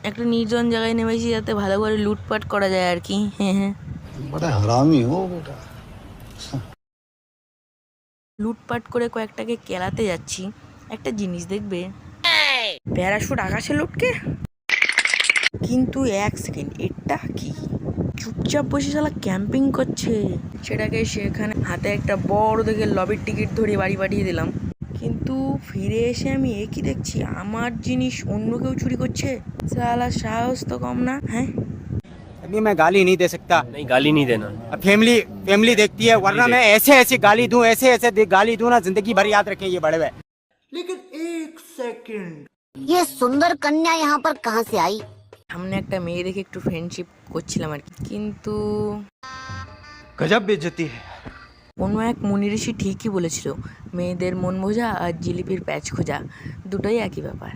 একটা নির্জন জায়গায় নেমেছি যাতে ভালো করে লুটপাট করা যায় আর কি। হ্যাঁ, बड़ा हरामी हो बेटा। লুটপাট করে কয়েকটাকে কেলাতে যাচ্ছি। একটা জিনিস দেখবে, প্যারাশুট আকাশে লটকে, কিন্তু এক সেকেন্ড, এটা কি? চুপচাপ বসে শালা ক্যাম্পিং করছে। সেটাকে সেখানে হাতে একটা বড় দেখে লবির টিকিট ধরিয়ে বাড়ি পাঠিয়ে দিলাম। কিন্তু ফিরে এসে আমি একই দেখছি, আমার জিনিস অন্য কেউ চুরি করছে। শালা সাহস তো কম না, হ্যাঁ? अभी मैं गाली नहीं दे सकता। नहीं, गाली नहीं देना। अब फैमिली देखती है, वरना मैं ऐसे ऐसे गाली दूं, ऐसे ऐसे गाली दूं ना, जिंदगी भर याद रखें ये बड़े हुए। ये सुंदर कन्या यहाँ पर कहाँ से आई? সামনে একটা মেয়ে দেখে একটু ফ্রেন্ডশিপ করছিলাম আর কি, কিন্তু गजब बेइज्जती है। কোনো এক মুনি ঋষি ঠিকই বলেছিল, মেয়েদের মন বোঝা আর জিলিপির প্যাচ খোঁজা দুটোই একই ব্যাপার।